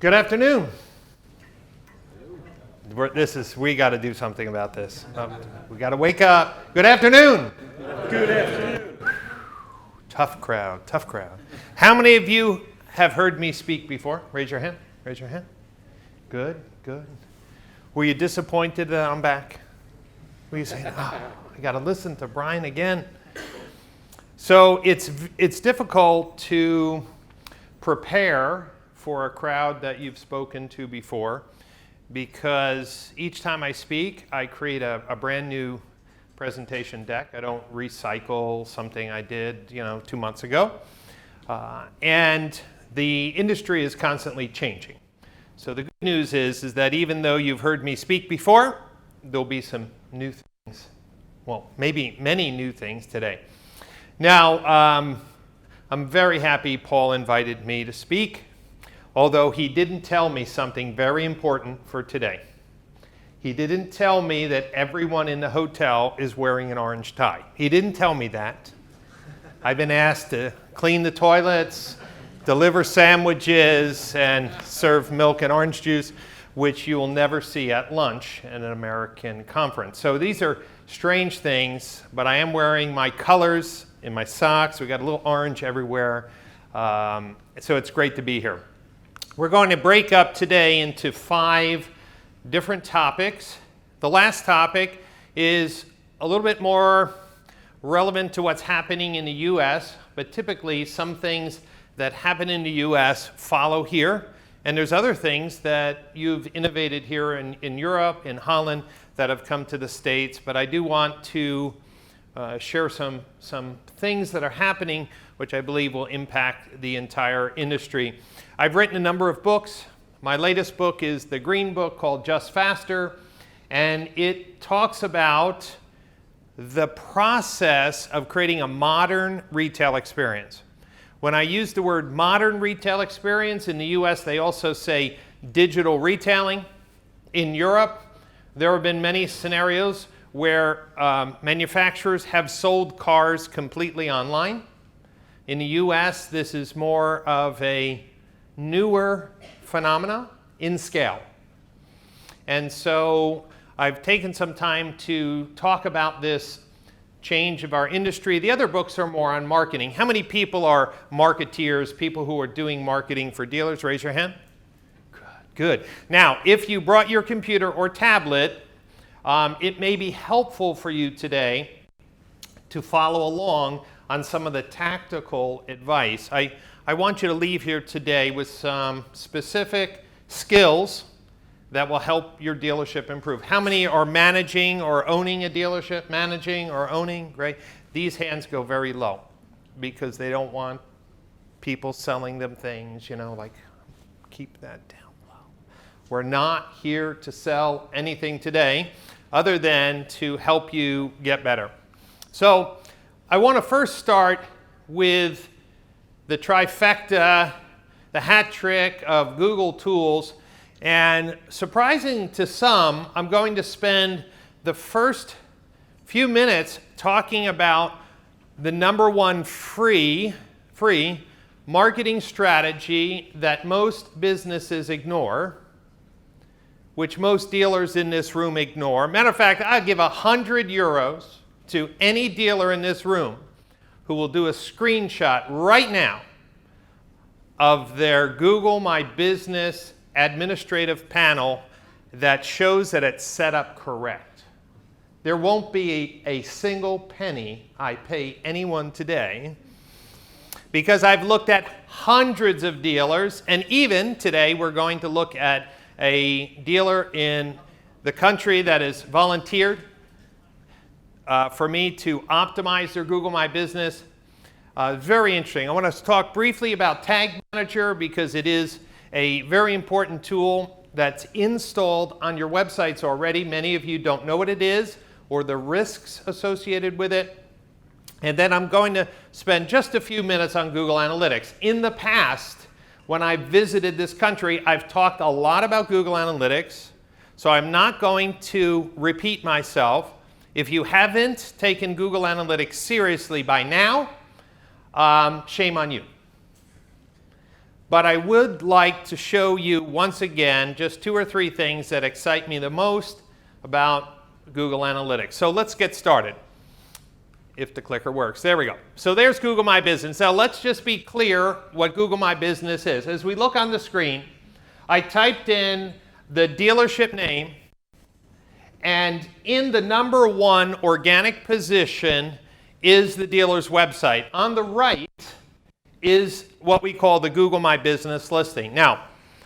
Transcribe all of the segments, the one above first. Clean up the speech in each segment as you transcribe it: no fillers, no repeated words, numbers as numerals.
Good afternoon. We got to do something about this. We got to wake up. Good afternoon. Good afternoon. Tough crowd, tough crowd. How many of you have heard me speak before? Raise your hand. Raise your hand. Good, good. Were you disappointed that I'm back? Were you saying, I got to listen to Brian again? So it's difficult to prepare for a crowd that you've spoken to before, because each time I speak, I create a brand new presentation deck. I don't recycle something I did, 2 months ago. And the industry is constantly changing. So the good news is that even though you've heard me speak before, there'll be some new things. Well, maybe many new things today. Now, I'm very happy Paul invited me to speak, although he didn't tell me something very important for today. He didn't tell me that everyone in the hotel is wearing an orange tie. He didn't tell me that. I've been asked to clean the toilets, deliver sandwiches, and serve milk and orange juice, which you will never see at lunch in an American conference. So these are strange things, but I am wearing my colors in my socks. We got a little orange everywhere. So it's great to be here. We're going to break up today into 5 different topics. The last topic is a little bit more relevant to what's happening in the U.S., but typically some things that happen in the U.S. follow here. And there's other things that you've innovated here in Europe, in Holland, that have come to the States. But I do want to share some things that are happening which I believe will impact the entire industry. I've written a number of books. My latest book is the green book called Just Faster, and it talks about the process of creating a modern retail experience. When I use the word modern retail experience, in the US they also say digital retailing. In Europe, there have been many scenarios where manufacturers have sold cars completely online. In the US, this is more of a newer phenomena in scale. And so I've taken some time to talk about this change of our industry. The other books are more on marketing. How many people are marketeers, people who are doing marketing for dealers? Raise your hand. Good. Now, if you brought your computer or tablet, it may be helpful for you today to follow along on some of the tactical advice. I want you to leave here today with some specific skills that will help your dealership improve. How many are managing or owning a dealership? Managing or owning? Great. These hands go very low because they don't want people selling them things, like keep that down low. We're not here to sell anything today other than to help you get better. So I want to first start with the trifecta, the hat trick of Google tools. And surprising to some, I'm going to spend the first few minutes talking about the number one free marketing strategy that most businesses ignore, which most dealers in this room ignore. Matter of fact, I'll give €100 to any dealer in this room who will do a screenshot right now of their Google My Business administrative panel that shows that it's set up correct. There won't be a single penny I pay anyone today, because I've looked at hundreds of dealers, and even today we're going to look at a dealer in the country that has volunteered for me to optimize their Google My Business. Very interesting. I want to talk briefly about Tag Manager because it is a very important tool that's installed on your websites already. Many of you don't know what it is or the risks associated with it. And then I'm going to spend just a few minutes on Google Analytics. In the past, when I visited this country, I've talked a lot about Google Analytics, so I'm not going to repeat myself. If you haven't taken Google Analytics seriously by now, shame on you. but I would like to show you once again just 2 or 3 things that excite me the most about Google Analytics. So let's get started. If the clicker works. There we go. So there's Google My Business. Now let's just be clear what Google My Business is. As we look on the screen, I typed in the dealership name, and in the number 1 organic position is the dealer's website. On the right is what we call the Google My Business listing. Now,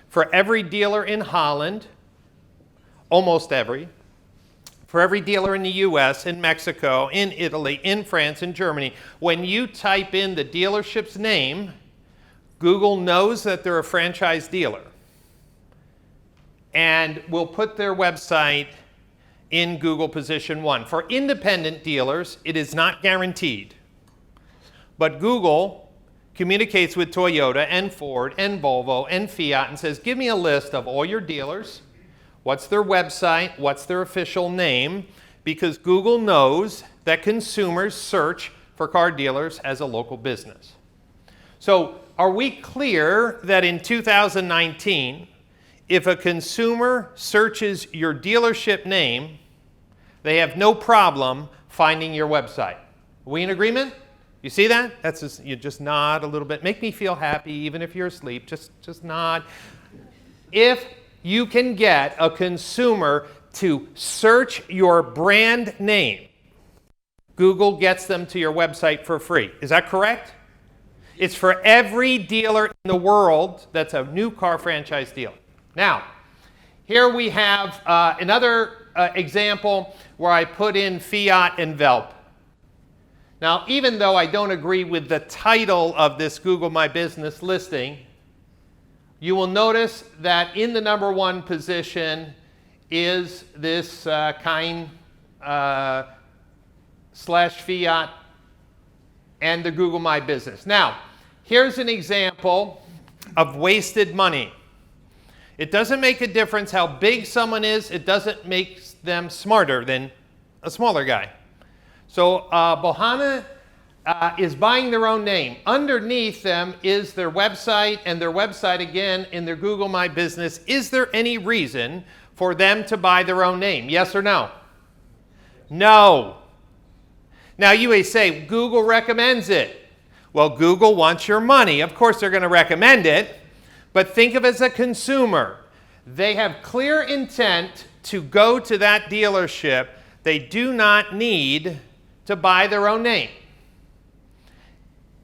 for every dealer in Holland, almost every, for every dealer in the US, in Mexico, in Italy, in France, in Germany, when you type in the dealership's name, Google knows that they're a franchise dealer and will put their website in Google position 1. For independent dealers, it is not guaranteed. But Google communicates with Toyota and Ford and Volvo and Fiat and says, give me a list of all your dealers. What's their website? What's their official name? Because Google knows that consumers search for car dealers as a local business. So are we clear that in 2019, if a consumer searches your dealership name, they have no problem finding your website? Are we in agreement? You see that? That's just, you just nod a little bit. Make me feel happy even if you're asleep. Just nod. If you can get a consumer to search your brand name, Google gets them to your website for free. Is that correct? It's for every dealer in the world that's a new car franchise dealer. Now, here we have another example where I put in Fiat and Velp. Now, even though I don't agree with the title of this Google My Business listing, you will notice that in the number 1 position is this Kind slash Fiat and the Google My Business. Now, here's an example of wasted money. It doesn't make a difference how big someone is. It doesn't make them smarter than a smaller guy. So Bohana is buying their own name. Underneath them is their website, and their website again in their Google My Business. Is there any reason for them to buy their own name? Yes or no? No. Now you may say, Google recommends it. Well, Google wants your money. Of course they're going to recommend it, but think of it as a consumer. They have clear intent to go to that dealership. They do not need to buy their own name.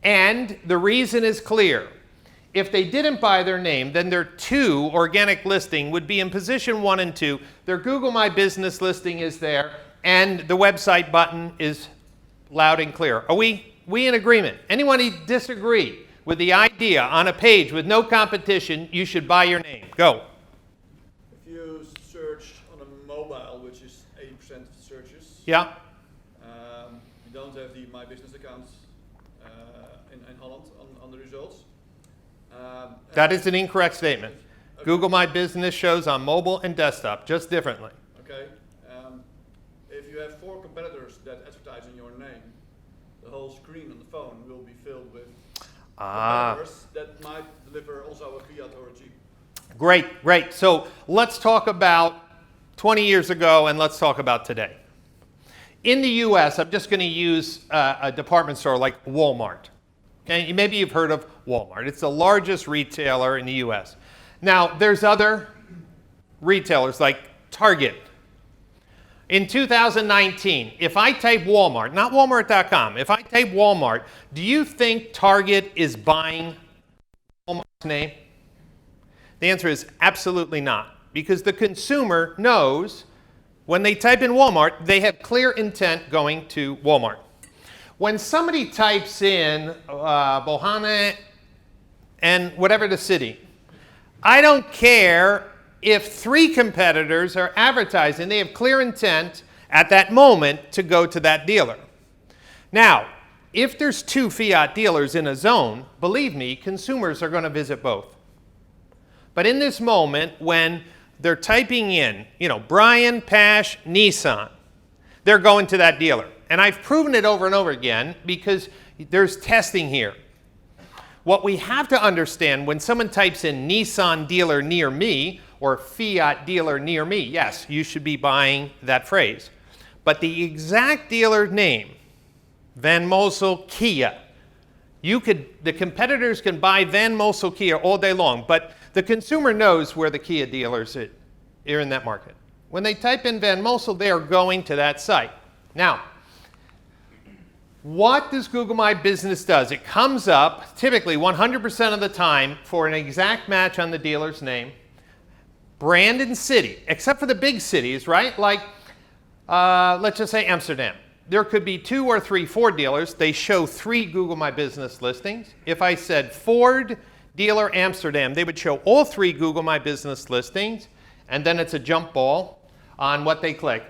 And the reason is clear. If they didn't buy their name, then their 2 organic listing would be in position 1 and 2. Their Google My Business listing is there, and the website button is loud and clear. Are we in agreement? Anyone disagree with the idea on a page with no competition, you should buy your name? Go. If you search on a mobile, which is 80% of the searches, Yeah. You don't have the My Business account in Holland on the results. That is an incorrect statement. Okay. Google My Business shows on mobile and desktop, just differently. Okay. If you have 4 competitors that advertise in your name, the whole screen on the phone will be filled with competitors that might deliver also a Fiat or a Jeep. Great. So let's talk about 20 years ago and let's talk about today. In the US, I'm just going to use a department store like Walmart. Okay? Maybe you've heard of Walmart. It's the largest retailer in the US. Now, there's other retailers like Target. In 2019, if I type Walmart, not Walmart.com, if I type Walmart, do you think Target is buying Walmart's name? The answer is absolutely not, because the consumer knows when they type in Walmart, they have clear intent going to Walmart. When somebody types in Bohana and whatever the city, I don't care if 3 competitors are advertising. They have clear intent at that moment to go to that dealer. Now, if there's 2 Fiat dealers in a zone, believe me, consumers are going to visit both. But in this moment, when they're typing in, Brian, Pasch, Nissan, they're going to that dealer. And I've proven it over and over again because there's testing here. What we have to understand when someone types in Nissan dealer near me or Fiat dealer near me, yes, you should be buying that phrase. But the exact dealer name, Van Mosel Kia, the competitors can buy Van Mosel Kia all day long, but the consumer knows where the Kia dealers are in that market. When they type in Van Mosel, they are going to that site. Now, what does Google My Business does? It comes up typically 100% of the time for an exact match on the dealer's name, brand and city, except for the big cities, right? Like, let's just say Amsterdam. There could be 2 or 3 Ford dealers. They show 3 Google My Business listings. If I said Ford dealer Amsterdam, they would show all 3 Google My Business listings, and then it's a jump ball on what they click.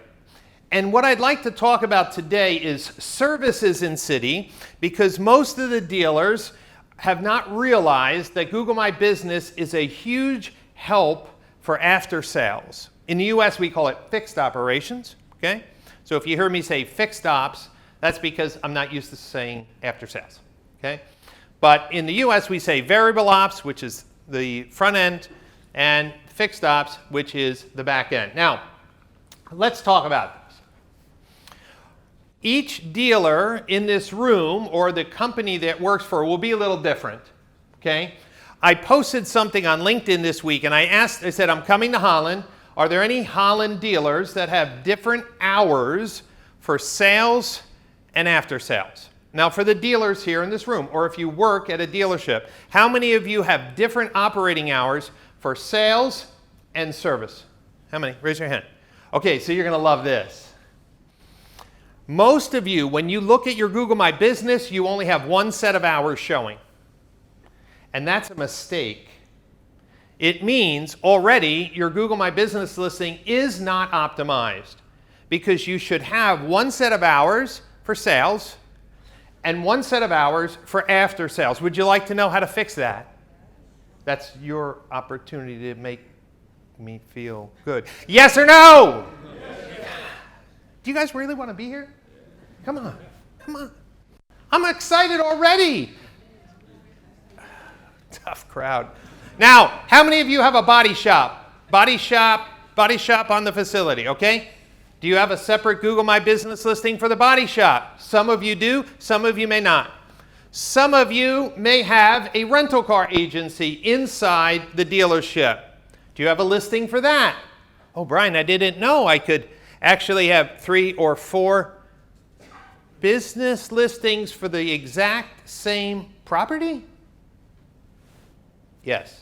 And what I'd like to talk about today is services in city, because most of the dealers have not realized that Google My Business is a huge help for after sales. In the US, we call it fixed operations, okay? So if you hear me say fixed ops, that's because I'm not used to saying after sales, okay? But in the US, we say variable ops, which is the front end, and fixed ops, which is the back end. Now, let's talk about this. Each dealer in this room or the company that works for will be a little different, okay? I posted something on LinkedIn this week and I said, I'm coming to Holland. Are there any Holland dealers that have different hours for sales and after sales? Now for the dealers here in this room, or if you work at a dealership, how many of you have different operating hours for sales and service? How many? Raise your hand. Okay, so you're going to love this. Most of you, when you look at your Google My Business, you only have one set of hours showing. And that's a mistake. It means already your Google My Business listing is not optimized, because you should have one set of hours for sales and one set of hours for after sales. Would you like to know how to fix that? That's your opportunity to make me feel good. Yes or no? Yes. Do you guys really want to be here? Come on, come on. I'm excited already. Tough crowd. Now, how many of you have a body shop? Body shop on the facility, okay? Do you have a separate Google My Business listing for the body shop? Some of you do, some of you may not. Some of you may have a rental car agency inside the dealership. Do you have a listing for that? Oh, Brian, I didn't know I could actually have 3 or 4 business listings for the exact same property? Yes.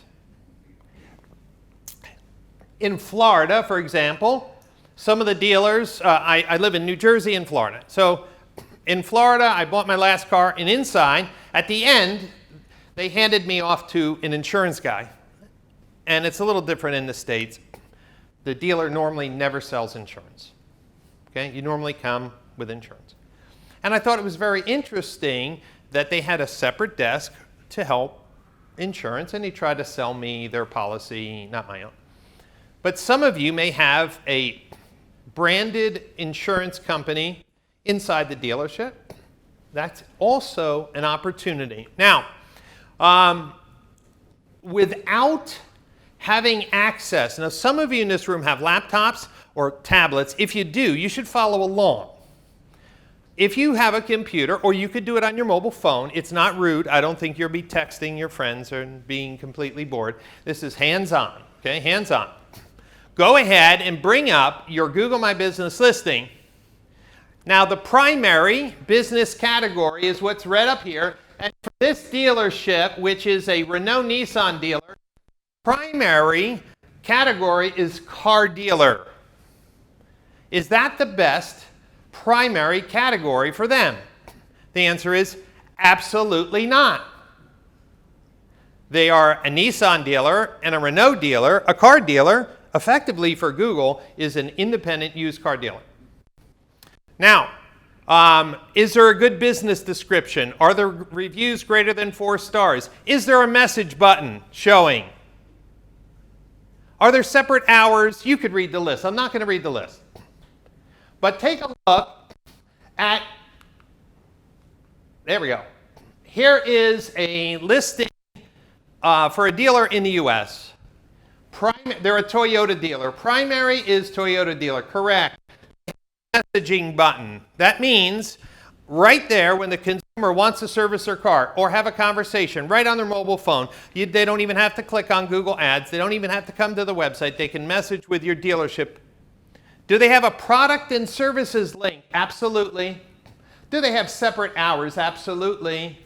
In Florida, for example, some of the dealers, I live in New Jersey and Florida. So in Florida, I bought my last car, and inside, at the end, they handed me off to an insurance guy. And it's a little different in the States. The dealer normally never sells insurance. Okay? You normally come with insurance. And I thought it was very interesting that they had a separate desk to help insurance, and he tried to sell me their policy, not my own. But some of you may have a branded insurance company inside the dealership. That's also an opportunity. Now, without having access, now some of you in this room have laptops or tablets. If you do, you should follow along. If you have a computer, or you could do it on your mobile phone, it's not rude. I don't think you'll be texting your friends or being completely bored. This is hands-on, okay? Hands-on. Go ahead and bring up your Google My Business listing. Now, the primary business category is what's read up here. And for this dealership, which is a Renault Nissan dealer, primary category is car dealer. Is that the best primary category for them? The answer is absolutely not. They are a Nissan dealer and a Renault dealer. A car dealer, effectively for Google, is an independent used car dealer. Now, is there a good business description? Are the reviews greater than 4 stars? Is there a message button showing? Are there separate hours? You could read the list. I'm not going to read the list. But take a look at, there we go. here is a listing for a dealer in the U.S. They're a Toyota dealer. Primary is Toyota dealer, correct. Messaging button. That means right there when the consumer wants to service their car or have a conversation right on their mobile phone, they don't even have to click on Google Ads. They don't even have to come to the website. They can message with your dealership. Do they have a product and services link? Absolutely. Do they have separate hours? Absolutely.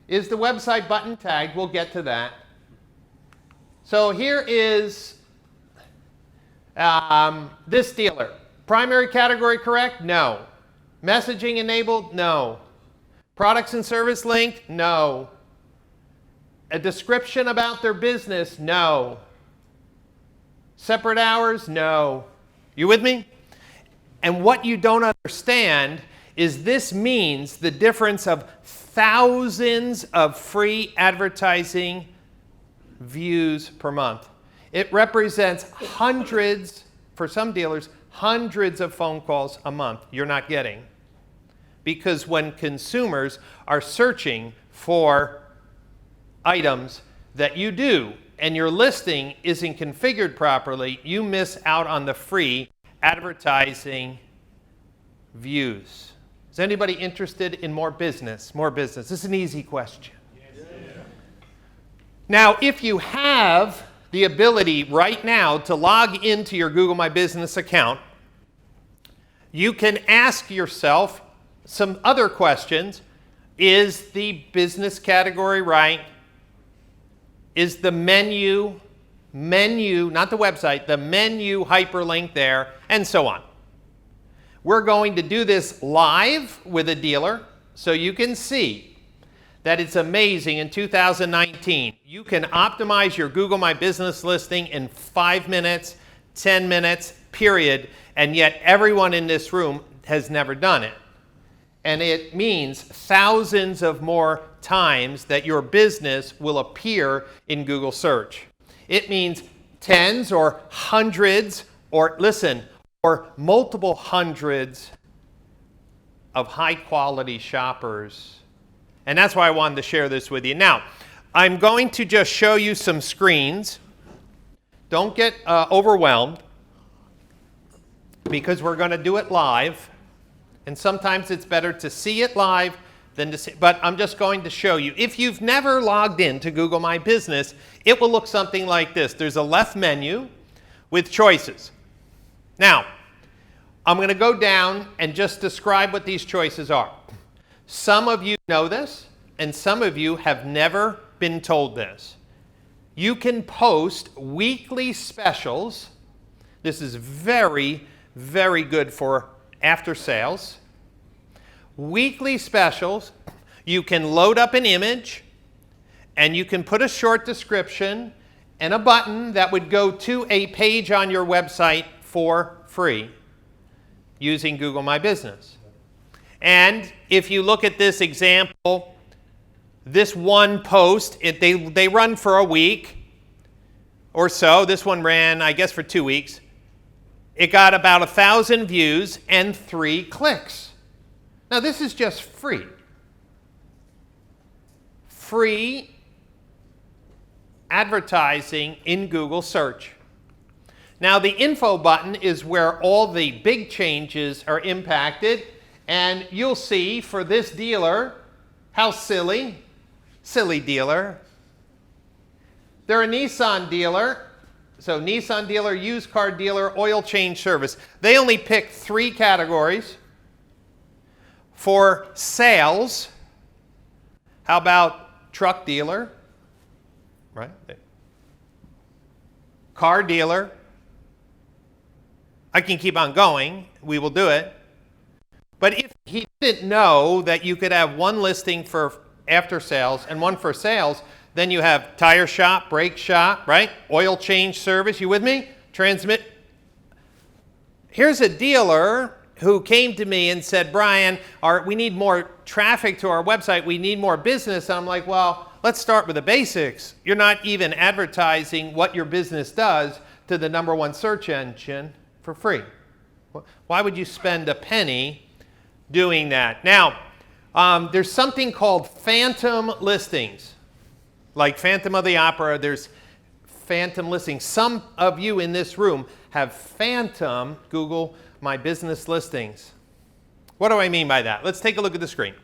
Is the website button tagged? We'll get to that. So here is this dealer. Primary category correct? No. Messaging enabled? No. Products and service linked? No. A description about their business? No. Separate hours? No. You with me? And what you don't understand is this means the difference of thousands of free advertising views per month. It represents hundreds, for some dealers, hundreds of phone calls a month you're not getting. Because when consumers are searching for items that you do and your listing isn't configured properly, you miss out on the free advertising views. Is anybody interested in more business? More business. This is an easy question. Yes. Now, if you have the ability right now to log into your Google My Business account, you can ask yourself some other questions. Is the business category right? Is the menu, not the website, the menu hyperlink there, and so on. We're going to do this live with a dealer so you can see that it's amazing in 2019. You can optimize your Google My Business listing in 5 minutes, 10 minutes, period, and yet everyone in this room has never done it. And it means thousands of more times that your business will appear in Google search. It means tens or hundreds, or listen, or multiple hundreds of high quality shoppers. And that's why I wanted to share this with you. Now, I'm going to just show you some screens. Don't get overwhelmed because we're going to do it live. And sometimes it's better to see it live than to see, but I'm just going to show you. If you've never logged in to Google My Business, it will look something like this. There's a left menu with choices. Now, I'm going to go down and just describe what these choices are. Some of you know this, and some of you have never been told this. You can post weekly specials. This is very, very good for after sales. Weekly specials. You can load up an image, and you can put a short description and a button that would go to a page on your website for free using Google My Business. And if you look at this example, this one post, they run for a week or so. This one ran, I guess, for 2 weeks. It got about 1,000 views and 3 clicks. Now, this is just free. Free advertising in Google search. Now, the info button is where all the big changes are impacted. And you'll see for this dealer, how silly dealer. They're a Nissan dealer. So Nissan dealer, used car dealer, oil change service. They only picked 3 categories. For sales, how about truck dealer? Right? Car dealer. I can keep on going. We will do it. But if he didn't know that you could have one listing for after sales and one for sales, then you have tire shop, brake shop, right? Oil change service. You with me? Transmit. Here's a dealer who came to me and said, Brian, we need more traffic to our website. We need more business. And I'm like, well, let's start with the basics. You're not even advertising what your business does to the #1 search engine for free. Why would you spend a penny doing that? Now, There's something called phantom listings. Like Phantom of the Opera, there's phantom listings. Some of you in this room have phantom Google My Business listings. What do I mean by that? Let's take a look at the screen.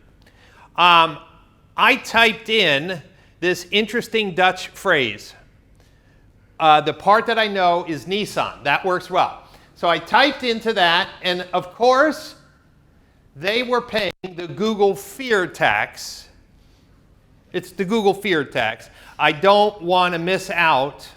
I typed in this interesting Dutch phrase. The part that I know is Nissan. That works well. So I typed into that, and of course, they were paying the Google fear tax. It's the Google fear tax. I don't want to miss out,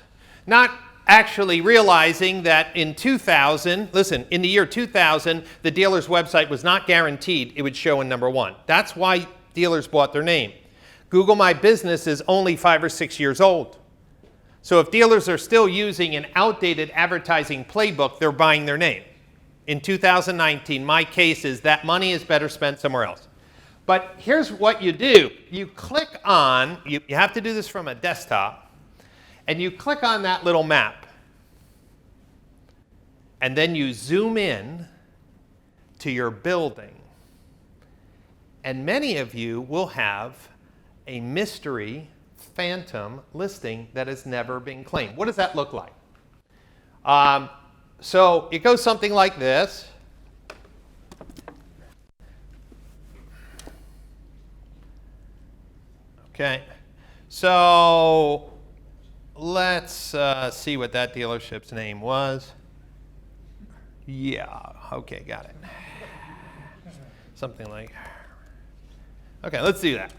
not actually realizing that in 2000, listen, in the year 2000, the dealer's website was not guaranteed it would show in number one. That's why dealers bought their name. Google My Business is only 5 or 6 years old. So if dealers are still using an outdated advertising playbook, they're buying their name. In 2019, my case is that money is better spent somewhere else. But here's what you do. You click on, you have to do this from a desktop, and you click on that little map. And then you zoom in to your building. And many of you will have a mystery phantom listing that has never been claimed. What does that look like? So it goes something like this. Okay, so let's see what that dealership's name was. Yeah, okay, got it. Something like, okay, let's do that.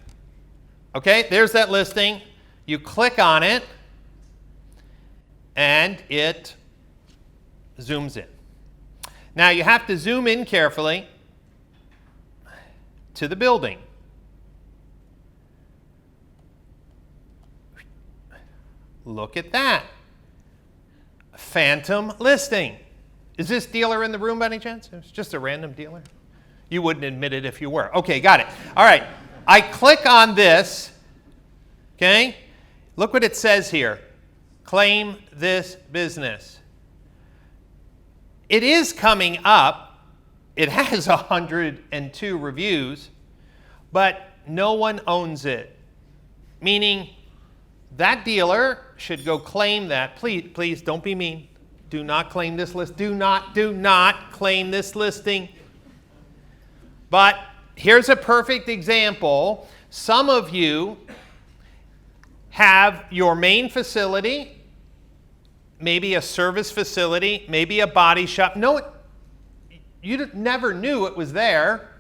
Okay, there's that listing. You click on it, and it zooms in. Now you have to zoom in carefully to the building. Look at that. Phantom listing. Is this dealer in the room by any chance? It's just a random dealer. You wouldn't admit it if you were. Okay, got it. All right. I click on this. Okay? Look what it says here. Claim this business. It is coming up. It has 102 reviews, but no one owns it. Meaning that dealer should go claim that. Please don't be mean. Do not claim this list. Do not claim this listing. But here's a perfect example. Some of you have your main facility, maybe a service facility, maybe a body shop. No, you never knew it was there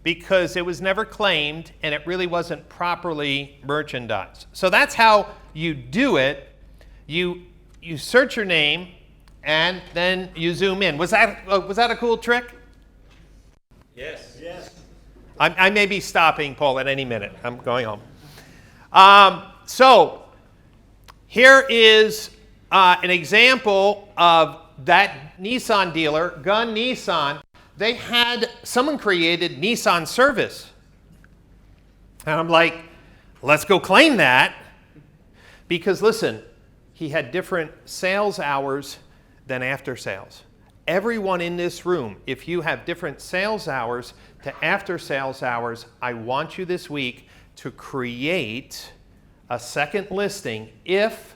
because it was never claimed and it really wasn't properly merchandised. So that's how you do it. You search your name and then you zoom in. Was that a cool trick? Yes. Yes. I may be stopping, Paul, at any minute. I'm going home. So here is an example of that Nissan dealer, Gun Nissan. They had someone created Nissan service. And I'm like, let's go claim that. Because listen, he had different sales hours than after sales. Everyone in this room, if you have different sales hours to after sales hours, I want you this week to create a second listing if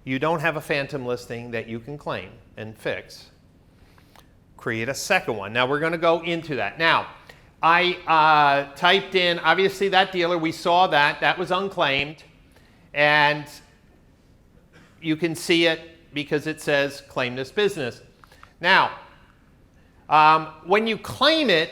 you don't have a phantom listing that you can claim and fix. Create a second one. Now we're going to go into that. Now, I typed in, obviously that dealer, we saw that was unclaimed. And you can see it because it says claim this business. Now, when you claim it,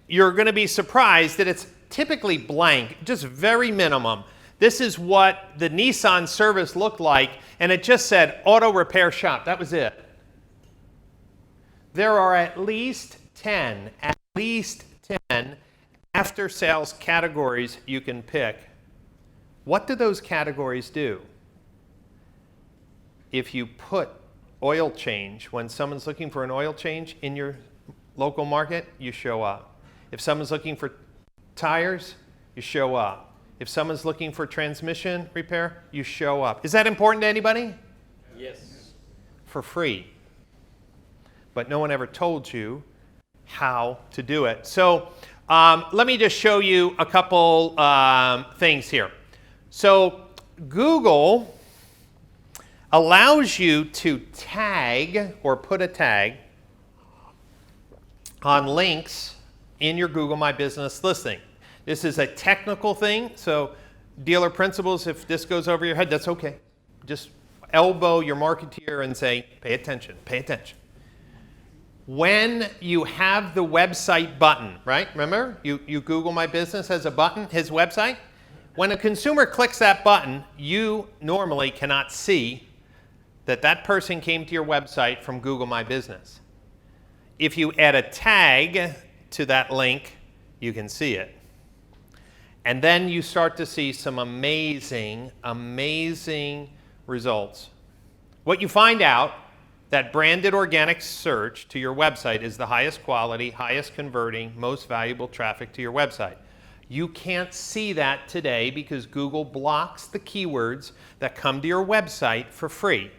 you're going to be surprised that it's typically blank, just very minimum. This is what the Nissan service looked like, and it just said auto repair shop. That was it. There are at least 10 after sales categories you can pick. What do those categories do? If you put oil change, when someone's looking for an oil change in your local market, you show up. If someone's looking for tires, you show up. If someone's looking for transmission repair, you show up. Is that important to anybody? Yes. For free. But no one ever told you how to do it. So Let me just show you a couple things here. So Google allows you to tag or put a tag on links in your Google My Business listing. This is a technical thing, so dealer principals, if this goes over your head, that's okay. Just elbow your marketeer and say, pay attention, pay attention. When you have the website button, right? Remember, you Google My Business has a button, his website. When a consumer clicks that button, you normally cannot see that that person came to your website from Google My Business. If you add a tag to that link, you can see it. And then you start to see some amazing, amazing results. What you find out, that branded organic search to your website is the highest quality, highest converting, most valuable traffic to your website. You can't see that today because Google blocks the keywords that come to your website for free.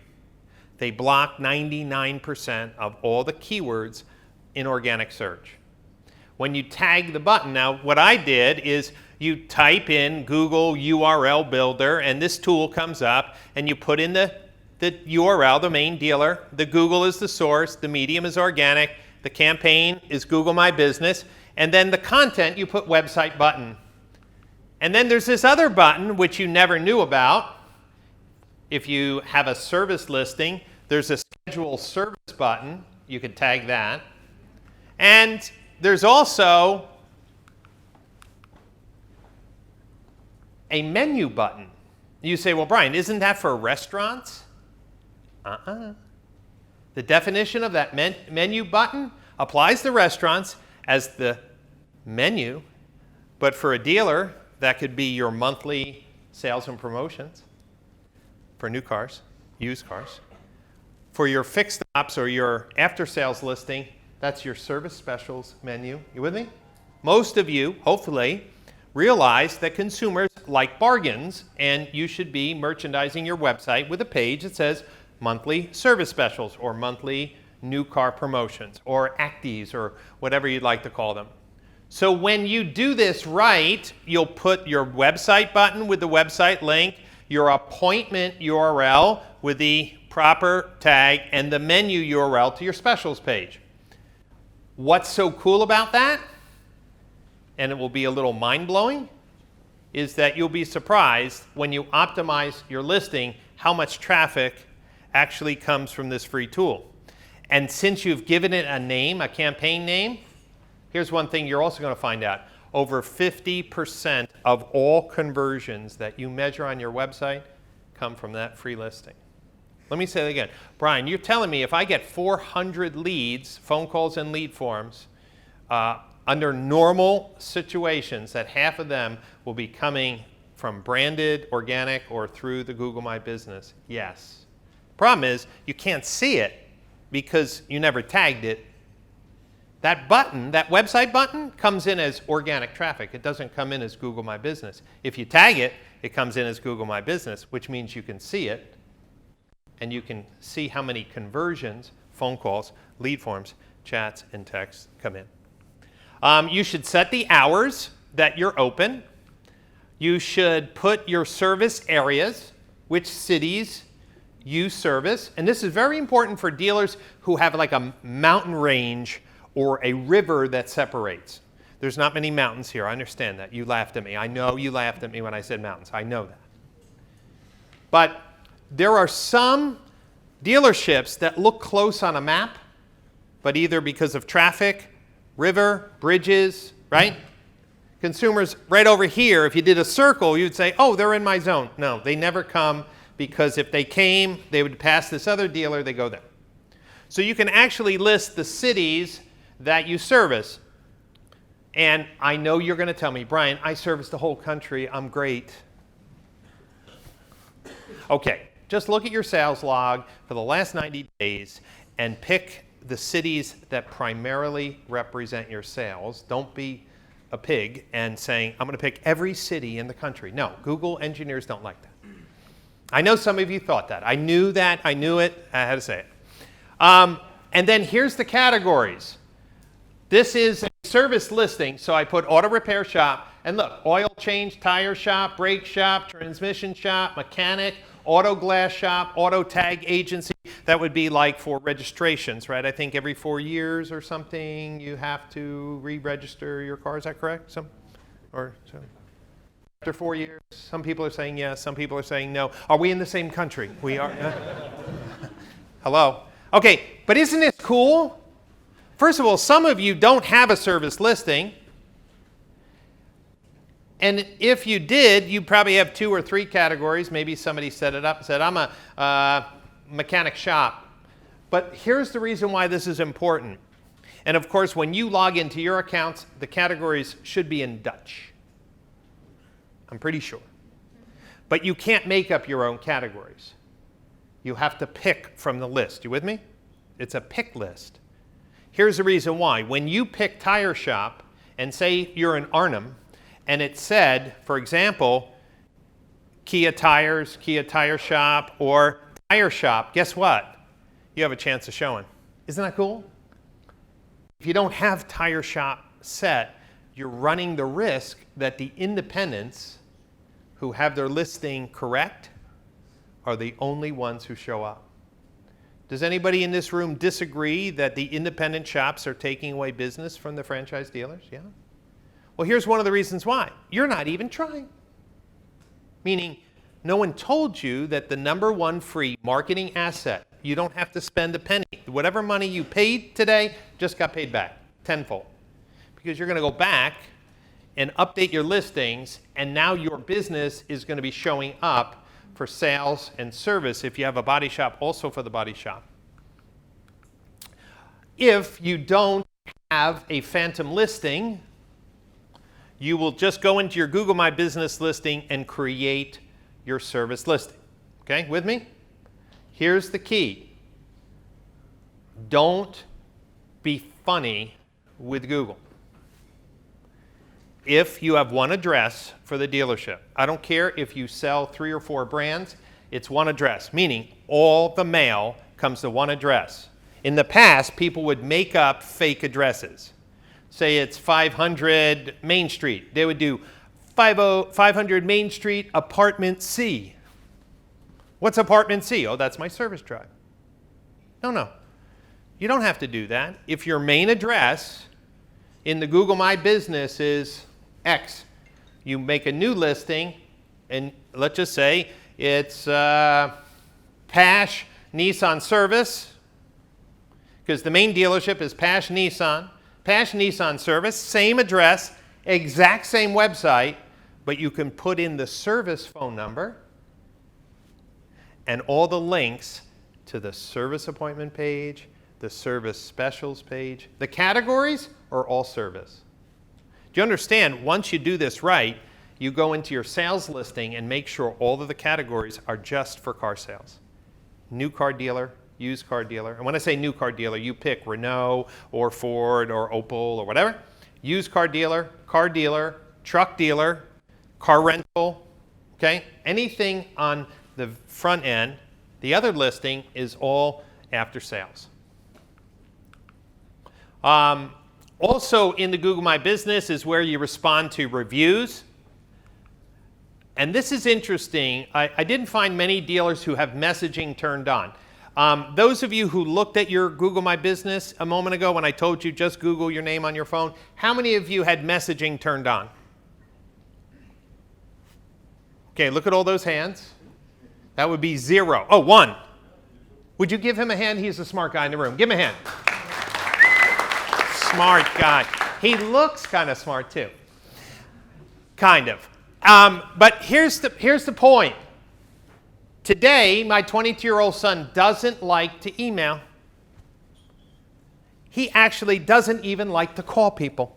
They block 99% of all the keywords in organic search. When you tag the button, now what I did is you type in Google URL Builder and this tool comes up and you put in the URL, the main dealer, the Google is the source, the medium is organic, the campaign is Google My Business, and then the content you put website button. And then there's this other button which you never knew about. If you have a service listing, there's a schedule service button. You could tag that. And there's also a menu button. You say, well, Brian, isn't that for restaurants? The definition of that menu button applies to restaurants as the menu, but for a dealer, that could be your monthly sales and promotions for new cars, used cars. For your fixed ops or your after-sales listing, that's your service specials menu. You with me? Most of you, hopefully, realize that consumers like bargains, and you should be merchandising your website with a page that says monthly service specials or monthly new car promotions or acties or whatever you'd like to call them. So when you do this right, you'll put your website button with the website link, your appointment URL with the proper tag, and the menu URL to your specials page. What's so cool about that, and it will be a little mind-blowing, is that you'll be surprised when you optimize your listing how much traffic actually comes from this free tool. And since you've given it a name, a campaign name, here's one thing you're also going to find out. Over 50% of all conversions that you measure on your website come from that free listing. Let me say that again. Brian, you're telling me if I get 400 leads, phone calls and lead forms, under normal situations, that half of them will be coming from branded, organic, or through the Google My Business? Yes. Problem is, you can't see it because you never tagged it. That button, that website button, comes in as organic traffic. It doesn't come in as Google My Business. If you tag it, it comes in as Google My Business, which means you can see it, and you can see how many conversions, phone calls, lead forms, chats, and texts come in. You should set the hours that you're open. You should put your service areas, which cities you service. And this is very important for dealers who have like a mountain range or a river that separates. There's not many mountains here. I understand that. You laughed at me. I know you laughed at me when I said mountains. I know that. But there are some dealerships that look close on a map, but either because of traffic, river, bridges, right? Consumers right over here, if you did a circle, you'd say, oh, they're in my zone. No, they never come, because if they came, they would pass this other dealer, they go there. So you can actually list the cities that you service. And I know you're going to tell me, Brian, I service the whole country. I'm great. Okay, just look at your sales log for the last 90 days and pick the cities that primarily represent your sales. Don't be a pig and saying, I'm going to pick every city in the country. No, Google engineers don't like that. I know some of you thought that. I knew that. I knew it. I had to say it. And then here's the categories. This is a service listing, so I put auto repair shop, and look, oil change, tire shop, brake shop, transmission shop, mechanic, auto glass shop, auto tag agency. That would be like for registrations, right? I think every 4 years or something you have to re-register your car. Is that correct? After 4 years? Some people are saying yes, some people are saying no. Are we in the same country? We are. Hello? Okay, but isn't this cool? First of all, some of you don't have a service listing. And if you did, you probably have 2 or 3 categories. Maybe somebody set it up and said, I'm a mechanic shop. But here's the reason why this is important. And of course, when you log into your accounts, the categories should be in Dutch. I'm pretty sure. But you can't make up your own categories. You have to pick from the list. You with me? It's a pick list. Here's the reason why. When you pick tire shop and say you're in Arnhem, and it said, for example, Kia Tires, Kia Tire Shop, or Tire Shop, guess what? You have a chance of showing. Isn't that cool? If you don't have Tire Shop set, you're running the risk that the independents who have their listing correct are the only ones who show up. Does anybody in this room disagree that the independent shops are taking away business from the franchise dealers? Yeah? Well, here's one of the reasons why. You're not even trying. Meaning, no one told you that the #1 free marketing asset, you don't have to spend a penny. Whatever money you paid today just got paid back tenfold. Because you're going to go back and update your listings, and now your business is going to be showing up for sales and service if you have a body shop, also for the body shop. If you don't have a phantom listing, you will just go into your Google My Business listing and create your service listing. Okay, with me? Here's the key. Don't be funny with Google. If you have one address for the dealership, I don't care if you sell 3 or 4 brands, it's one address, meaning all the mail comes to one address. In the past, people would make up fake addresses. Say it's 500 Main Street. They would do 500 Main Street, apartment C. What's apartment C? Oh, that's my service drive. No. You don't have to do that. If your main address in the Google My Business is X, you make a new listing, and let's just say it's Pasch Nissan Service, because the main dealership is Pasch Nissan. Pasch Nissan Service, same address, exact same website, but you can put in the service phone number and all the links to the service appointment page, the service specials page. The categories are all service. Do you understand? Once you do this right, you go into your sales listing and make sure all of the categories are just for car sales. New car dealer, used car dealer. And when I say new car dealer, you pick Renault or Ford or Opel or whatever. Used car dealer, truck dealer, car rental, okay? Anything on the front end. The other listing is all after sales. Also in the Google My Business is where you respond to reviews. And this is interesting. I didn't find many dealers who have messaging turned on. Those of you who looked at your Google My Business a moment ago when I told you just Google your name on your phone, how many of you had messaging turned on? Okay, look at all those hands. That would be 0. Oh, 1. Would you give him a hand? He's a smart guy in the room. Give him a hand. Smart guy. He looks kind of smart too. Kind of. But here's the point. Today, my 22-year-old son doesn't like to email. He actually doesn't even like to call people.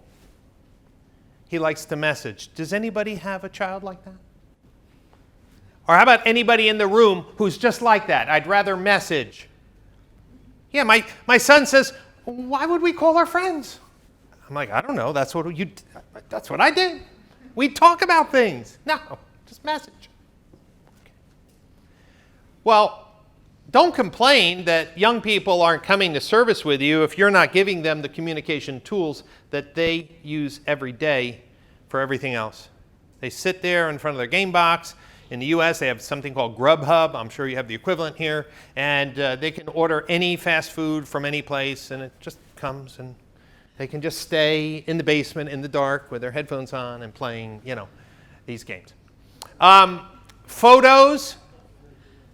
He likes to message. Does anybody have a child like that? Or how about anybody in the room who's just like that? I'd rather message. Yeah, my son says, why would we call our friends? I'm like, I don't know. That's what I did. We talk about things. No, just message. Okay. Well, don't complain that young people aren't coming to service with you if you're not giving them the communication tools that they use every day for everything else. They sit there in front of their game box. In the US, they have something called Grubhub. I'm sure you have the equivalent here. And they can order any fast food from any place, and it just comes, and they can just stay in the basement in the dark with their headphones on and playing, these games. Photos.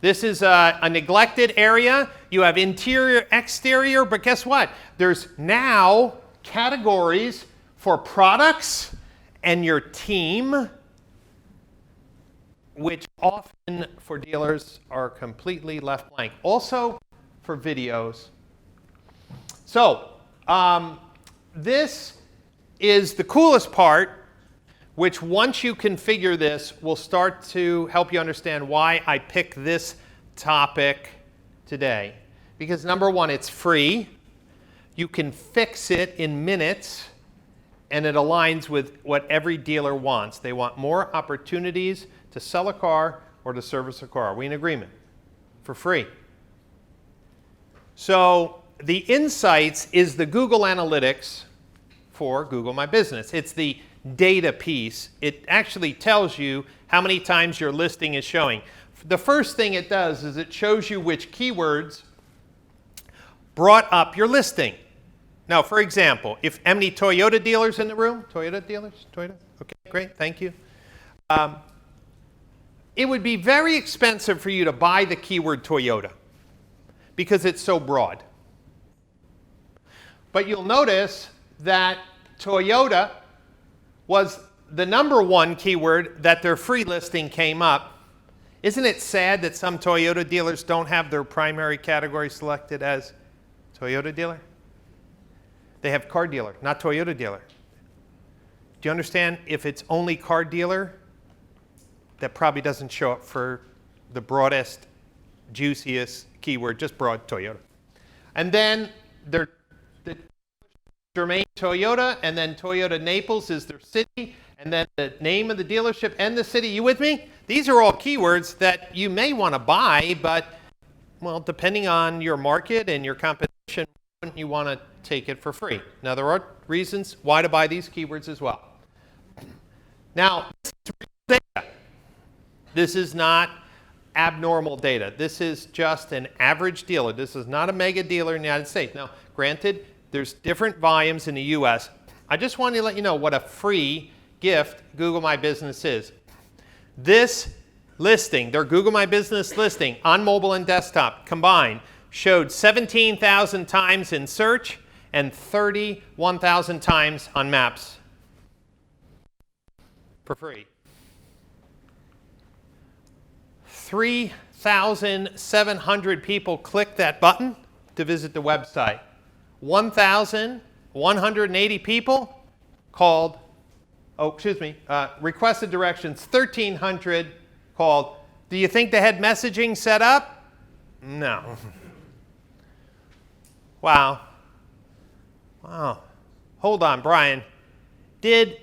This is a neglected area. You have interior, exterior, but guess what? There's now categories for products and your team, which often for dealers are completely left blank. Also for videos. So this is the coolest part, which once you configure this will start to help you understand why I picked this topic today. Because number one, it's free. You can fix it in minutes, and it aligns with what every dealer wants. They want more opportunities to sell a car or to service a car. Are we in agreement? For free. So the insights is the Google Analytics for Google My Business. It's the data piece. It actually tells you how many times your listing is showing. The first thing it does is it shows you which keywords brought up your listing. Now, for example, if any Toyota dealers in the room? Toyota dealers? Toyota? Okay, great, thank you. It would be very expensive for you to buy the keyword Toyota because it's so broad. But you'll notice that Toyota was the number one keyword that their free listing came up. Isn't it sad that some Toyota dealers don't have their primary category selected as Toyota dealer? They have car dealer, not Toyota dealer. Do you understand? If it's only car dealer, that probably doesn't show up for the broadest, juiciest keyword, just broad Toyota. And then the Germain Toyota, and then Toyota Naples is their city, and then the name of the dealership and the city. You with me? These are all keywords that you may want to buy, but, well, depending on your market and your competition, wouldn't you want to take it for free? Now, there are reasons why to buy these keywords as well. Now, this is real data. This is not abnormal data. This is just an average dealer. This is not a mega dealer in the United States. Now, granted, there's different volumes in the US. I just wanted to let you know what a free gift Google My Business is. This listing, their Google My Business listing on mobile and desktop combined, showed 17,000 times in search and 31,000 times on maps for free. 3,700 people clicked that button to visit the website. 1,180 people called, requested directions. 1,300 called. Do you think they had messaging set up? No. Wow. Hold on, Brian. Did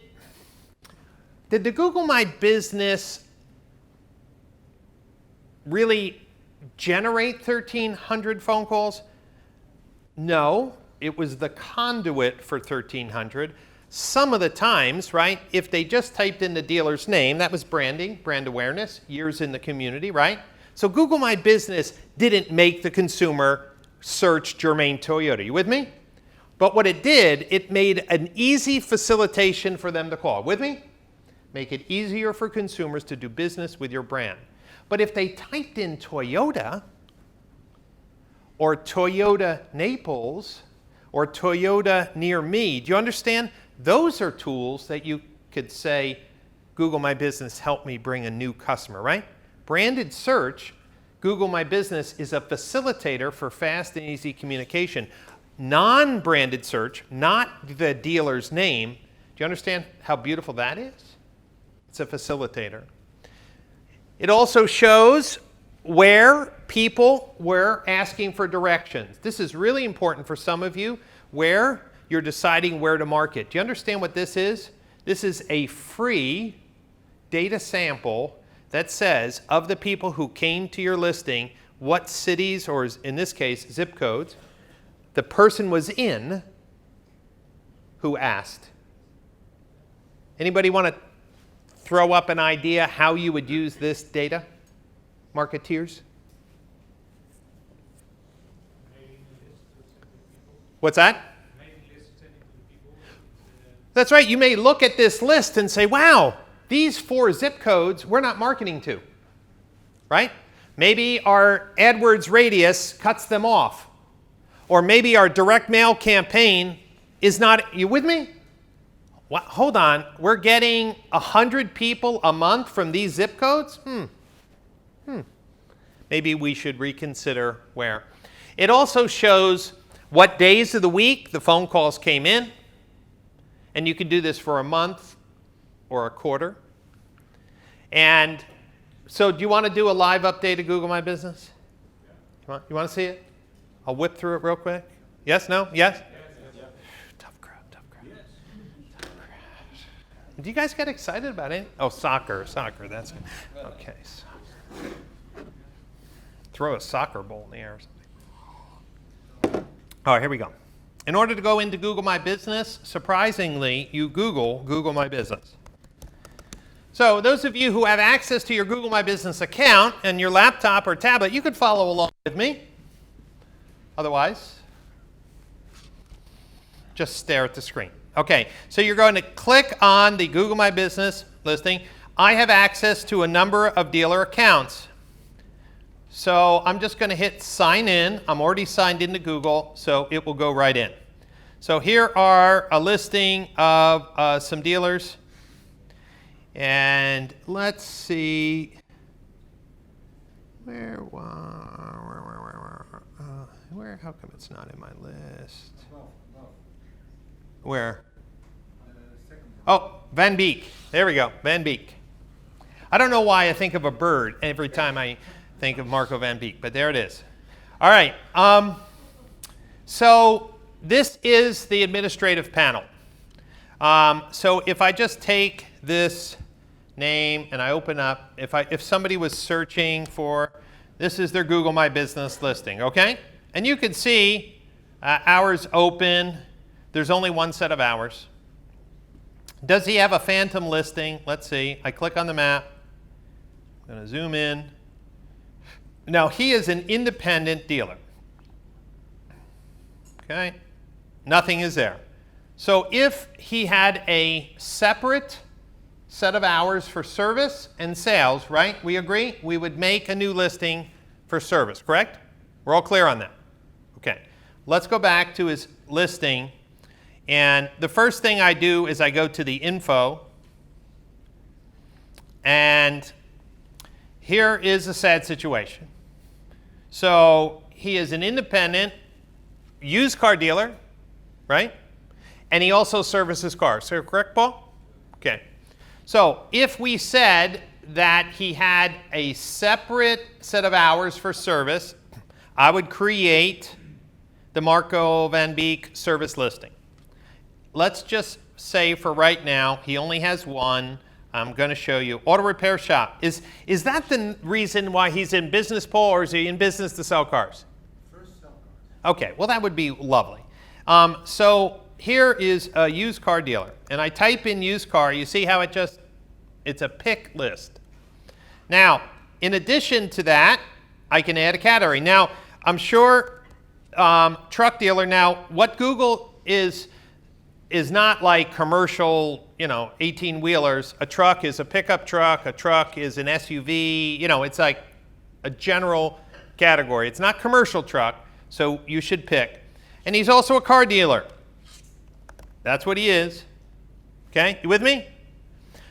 the Google My Business really generate 1,300 phone calls? No, it was the conduit for 1,300. Some of the times, right, if they just typed in the dealer's name, that was branding, brand awareness, years in the community, right? So Google My Business didn't make the consumer search Germain Toyota. You with me? But what it did, it made an easy facilitation for them to call. With me? Make it easier for consumers to do business with your brand. But if they typed in Toyota, or Toyota Naples, or Toyota near me, do you understand? Those are tools that you could say, Google My Business helped me bring a new customer, right? Branded search, Google My Business is a facilitator for fast and easy communication. Non-branded search, not the dealer's name, do you understand how beautiful that is? It's a facilitator. It also shows where people were asking for directions. This is really important for some of you, where you're deciding where to market. Do you understand what this is? This is a free data sample that says, of the people who came to your listing, what cities, or in this case, zip codes, the person was in who asked. Anybody want to throw up an idea how you would use this data? Marketeers? What's that? That's right. You may look at this list and say, wow, these 4 zip codes we're not marketing to, right? Maybe our AdWords radius cuts them off. Or maybe our direct mail campaign is not, you with me? What, hold on, we're getting 100 people a month from these zip codes? Maybe we should reconsider where. It also shows what days of the week the phone calls came in. And you can do this for a month or a quarter. And so do you want to do a live update of Google My Business? You want to see it? I'll whip through it real quick. Yes? No? Yes? Tough crowd. Yes. Tough crowd. Do you guys get excited about it? Oh, soccer. That's good. Okay. Soccer. Throw a soccer ball in the air or something. All right, here we go. In order to go into Google My Business, surprisingly, you Google My Business. So those of you who have access to your Google My Business account and your laptop or tablet, you could follow along with me. Otherwise, just stare at the screen. Okay, so you're going to click on the Google My Business listing. I have access to a number of dealer accounts. So I'm just going to hit sign in. I'm already signed into Google, so it will go right in. So here are a listing of some dealers. And let's see, where, how come it's not in my list? Where? Oh, Van Beek. There we go, Van Beek. I don't know why I think of a bird every time I think of Marco Van Beek, but there it is. All right, so this is the administrative panel. So if I just take this name and I open up, if somebody was searching for, this is their Google My Business listing, okay? And you can see hours open. There's only one set of hours. Does he have a phantom listing? Let's see. I click on the map. I'm going to zoom in. Now, he is an independent dealer. Okay? Nothing is there. So if he had a separate set of hours for service and sales, right? We agree? We would make a new listing for service, correct? We're all clear on that. Okay. Let's go back to his listing. And the first thing I do is I go to the info. And here is a sad situation. So he is an independent used car dealer, right? And he also services cars. So correct, Paul? Okay. So if we said that he had a separate set of hours for service, I would create the Marco Van Beek service listing. Let's just say for right now, he only has one. I'm going to show you. Auto repair shop. Is that the reason why he's in business, Paul, or is he in business to sell cars? First sell cars. Okay, well that would be lovely. So here is a used car dealer. And I type in used car. You see how it's a pick list. Now, in addition to that, I can add a category. Now, I'm sure truck dealer. Now, what Google is not like commercial, 18-wheelers. A truck is a pickup truck. A truck is an SUV. It's like a general category. It's not commercial truck, so you should pick. And he's also a car dealer. That's what he is. Okay, you with me?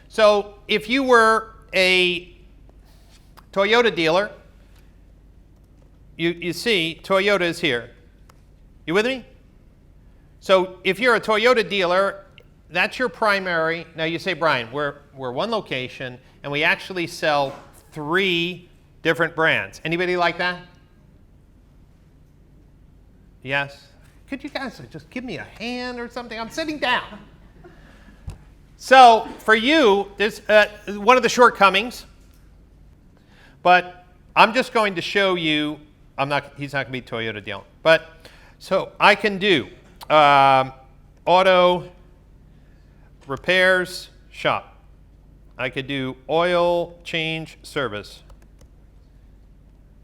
So if you were a Toyota dealer, you see Toyota is here. You with me? So if you're a Toyota dealer, that's your primary. Now you say, Brian, we're one location, and we actually sell 3 different brands. Anybody like that? Yes? Could you guys just give me a hand or something? I'm sitting down. So for you, there's one of the shortcomings, but I'm just going to show you, he's not going to be Toyota dealer. But, so I can do auto repairs shop. I could do oil change service.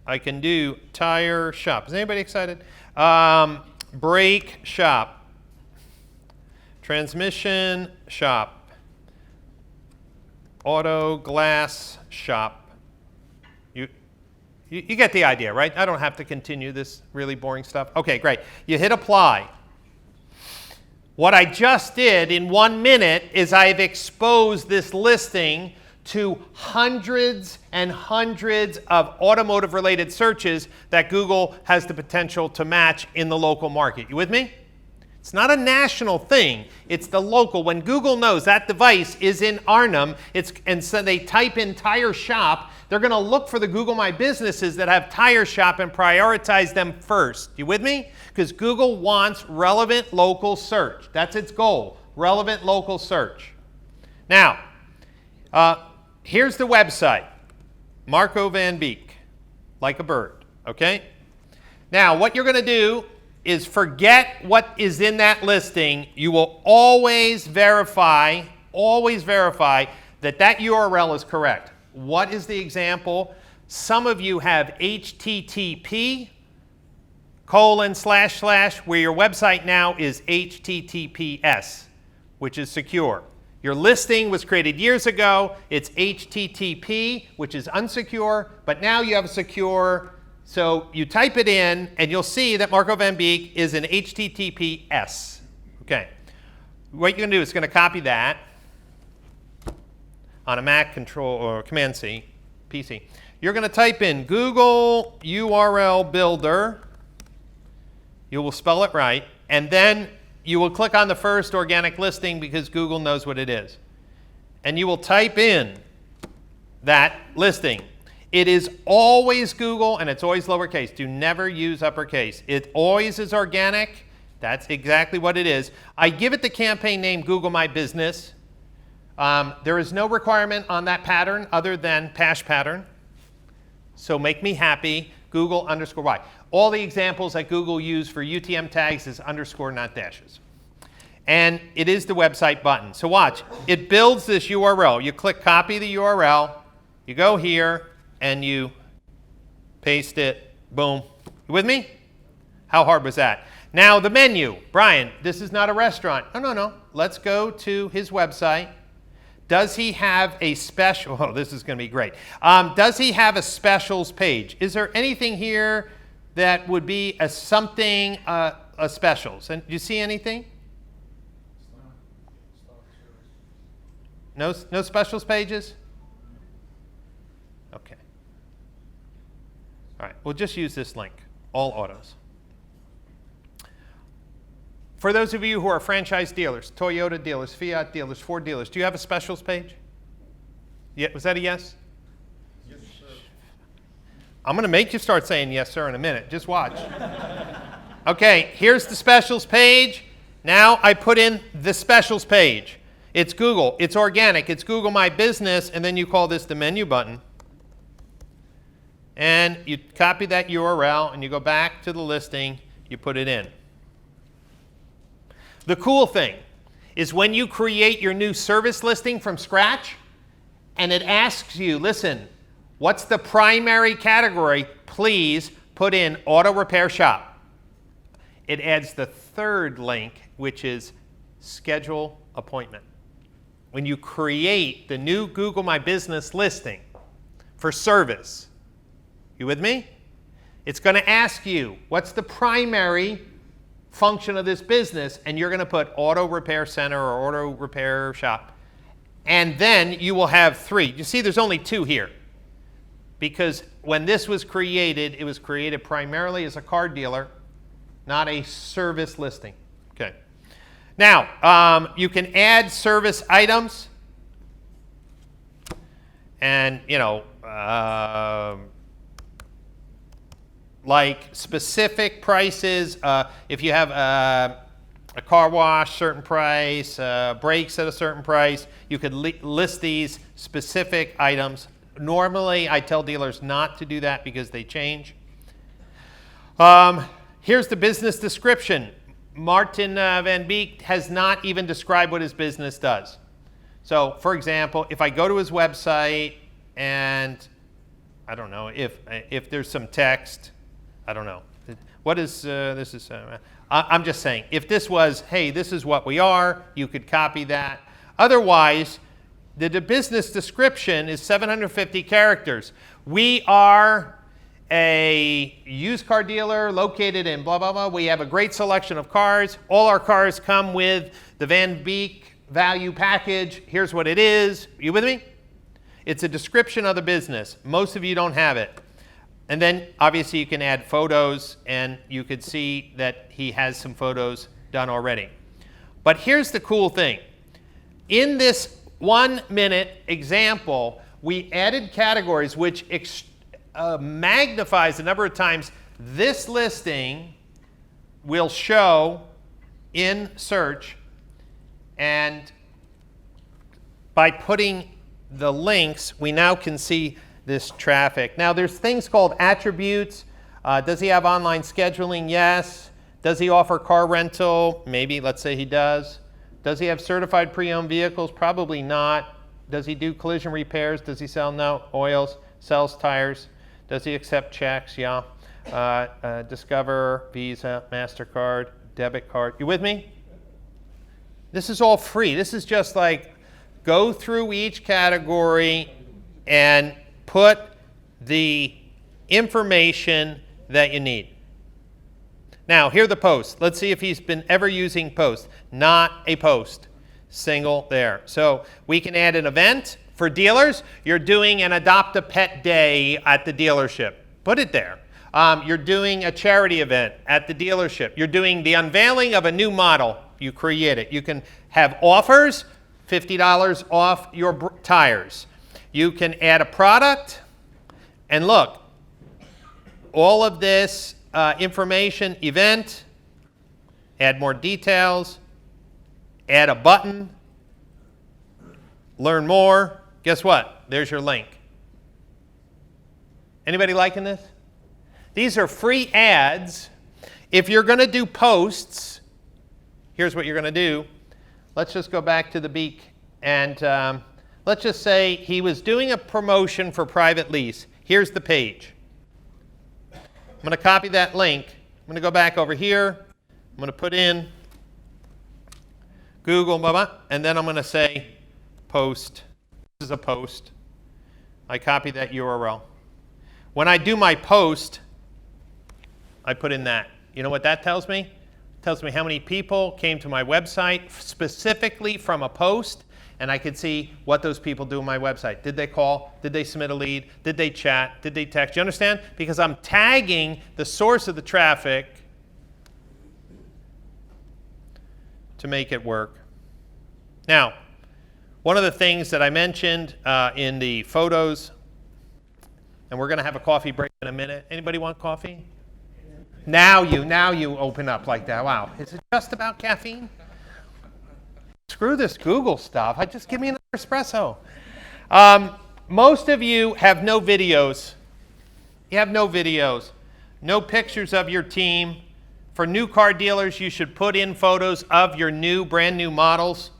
I can do tire shop. Is anybody excited? Brake shop. Transmission shop. Auto glass shop. You get the idea, right? I don't have to continue this really boring stuff. Okay, great. You hit apply. What I just did in 1 minute is I've exposed this listing to hundreds and hundreds of automotive-related searches that Google has the potential to match in the local market. You with me? It's not a national thing. It's the local. When Google knows that device is in Arnhem, and so they type in tire shop, they're going to look for the Google My Businesses that have tire shop and prioritize them first. You with me? Because Google wants relevant local search. That's its goal, relevant local search. Now, here's the website, Marco van Beek, like a bird, okay? Now, what you're going to do is forget what is in that listing. You will always verify that that URL is correct. What is the example? Some of you have http:// where your website now is https, which is secure. Your listing was created years ago. It's HTTP, which is unsecure, but now you have a secure. So you type it in, and you'll see that Marco van Beek is an HTTPS. Okay. What you're going to do is going to copy that on a Mac Control or Command C, PC. You're going to type in Google URL Builder. You will spell it right, and then you will click on the first organic listing because Google knows what it is. And you will type in that listing. It is always Google, and it's always lowercase. Do never use uppercase. It always is organic. That's exactly what it is. I give it the campaign name Google My Business. There is no requirement on that pattern other than Pasch pattern. So make me happy, Google _Y. All the examples that Google use for UTM tags is underscore, not dashes. And it is the website button. So watch. It builds this URL. You click copy the URL. You go here, and you paste it. Boom. You with me? How hard was that? Now the menu. Brian, this is not a restaurant. No. Let's go to his website. Does he have a special? Oh, this is going to be great. Does he have a specials page? Is there anything here that would be a something, a specials? And do you see anything? No specials pages? Okay. All right, we'll just use this link, all autos. For those of you who are franchise dealers, Toyota dealers, Fiat dealers, Ford dealers, do you have a specials page? Yeah, was that a yes? Yes, sir. I'm going to make you start saying yes, sir, in a minute. Just watch. Okay, here's the specials page. Now I put in the specials page. It's Google. It's organic. It's Google My Business, and then you call this the menu button. And you copy that URL, and you go back to the listing. You put it in. The cool thing is when you create your new service listing from scratch, and it asks you, listen, what's the primary category? Please put in auto repair shop. It adds the third link, which is schedule appointment. When you create the new Google My Business listing for service, you with me? It's going to ask you, what's the primary function of this business? And you're going to put auto repair center or auto repair shop. And then you will have 3. You see there's only 2 here. Because when this was created, it was created primarily as a car dealer, not a service listing. Okay. Now, you can add service items. And, like specific prices. If you have a car wash, certain price, brakes at a certain price, you could list these specific items. Normally, I tell dealers not to do that because they change. Here's the business description. Martin Van Beek has not even described what his business does. So, for example, if I go to his website and I don't know if there's some text, I don't know. What is this? Is I'm just saying, if this was, hey, this is what we are, you could copy that. Otherwise, the business description is 750 characters. We are a used car dealer located in blah, blah, blah. We have a great selection of cars. All our cars come with the Van Beek value package. Here's what it is. You with me? It's a description of the business. Most of you don't have it. And then obviously you can add photos, and you could see that he has some photos done already. But here's the cool thing. In this 1 minute example, we added categories which magnifies the number of times this listing will show in search, and by putting the links, we now can see this traffic. Now there's things called attributes. Does he have online scheduling? Yes. Does he offer car rental? Maybe. Let's say he does. Does he have certified pre-owned vehicles? Probably not. Does he do collision repairs? Does he sell oils? Sells tires? Does he accept checks? Yeah. Discover, Visa, MasterCard, debit card. You with me? This is all free. This is just like go through each category and put the information that you need. Now, here are the posts. Let's see if he's been ever using posts. Not a post. Single there. So we can add an event. For dealers, you're doing an Adopt a Pet Day at the dealership. Put it there. You're doing a charity event at the dealership. You're doing the unveiling of a new model. You create it. You can have offers, $50 off your tires. You can add a product. And look, all of this information, event, add more details, add a button, learn more. Guess what? There's your link. Anybody liking this? These are free ads. If you're going to do posts, here's what you're going to do. Let's just go back to the Beek, and let's just say he was doing a promotion for private lease. Here's the page. I'm going to copy that link. I'm going to go back over here. I'm going to put in Google, blah, blah, and then I'm going to say post. This is a post. I copy that URL. When I do my post, I put in that. You know what that tells me? It tells me how many people came to my website specifically from a post, and I could see what those people do on my website. Did they call? Did they submit a lead? Did they chat? Did they text? You understand? Because I'm tagging the source of the traffic to make it work. Now, one of the things that I mentioned in the photos, and we're going to have a coffee break in a minute. Anybody want coffee? Now you open up like that. Wow. Is it just about caffeine? Screw this Google stuff. Just give me another espresso. Most of you have no videos. You have no videos. No pictures of your team. For new car dealers, you should put in photos of your brand new models.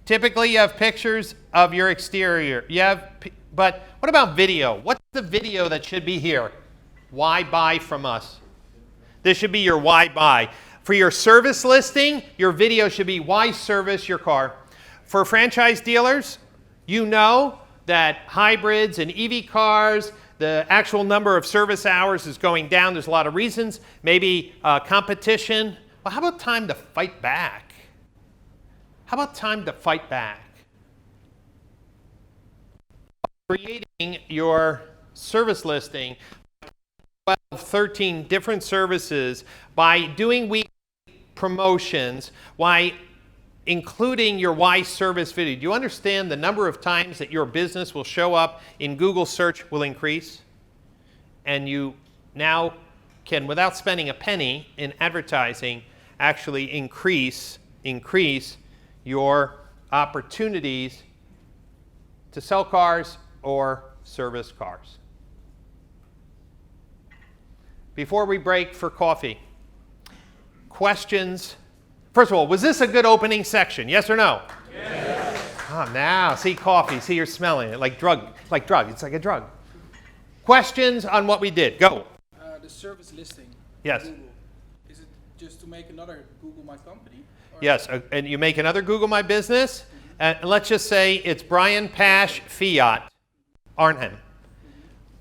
Typically, you have pictures of your exterior. But what about video? What's the video that should be here? Why buy from us? This should be your why buy. For your service listing, your video should be why service your car. For franchise dealers, you know that hybrids and EV cars, the actual number of service hours is going down. There's a lot of reasons. Maybe competition. Well, how about time to fight back? How about time to fight back? Creating your service listing, 12, 13 different services, by doing weekly promotions, by including your why service video. Do you understand the number of times that your business will show up in Google search will increase? And you now can, without spending a penny in advertising, actually increase your opportunities to sell cars or service cars? Before we break for coffee, questions? First of all, was this a good opening section? Yes or no? Yes. Oh, now, see coffee, see you're smelling it, like drug, it's like a drug. Questions on what we did, go. The service listing. Yes. Google. Is it just to make another Google My Company? Yes, and you make another Google My Business, and let's just say it's Brian Pasch Fiat Arnhem.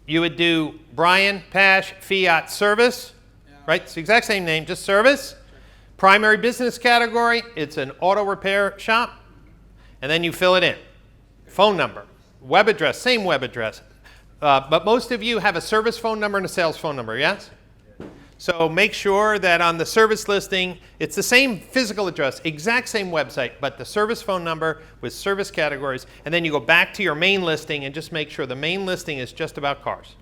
You would do Brian Pasch Fiat Service, right? It's the exact same name, just service. Primary business category, it's an auto repair shop, and then you fill it in. Phone number, web address, same web address. But most of you have a service phone number and a sales phone number, yes? So make sure that on the service listing, it's the same physical address, exact same website, but the service phone number with service categories, and then you go back to your main listing and just make sure the main listing is just about cars.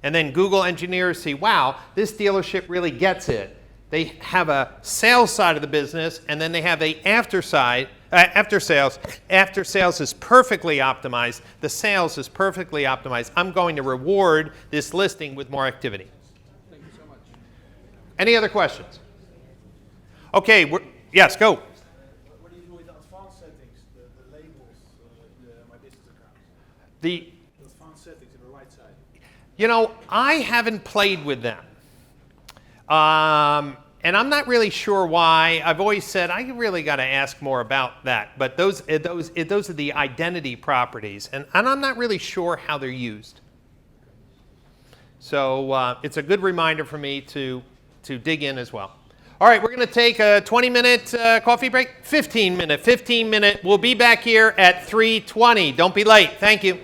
And then Google engineers see, wow, this dealership really gets it. They have a sales side of the business, and then they have a after sales. After sales is perfectly optimized. The sales is perfectly optimized. I'm going to reward this listing with more activity. Thank you so much. Any other questions? Okay, yes, go. What do you do with the advanced settings, the labels, my business account? The advanced settings on the right side. You know, I haven't played with them. And I'm not really sure why. I've always said I really got to ask more about that. But those are the identity properties, and I'm not really sure how they're used. So it's a good reminder for me to dig in as well. All right, we're going to take a 20-minute coffee break. 15 minute. We'll be back here at 3:20. Don't be late. Thank you.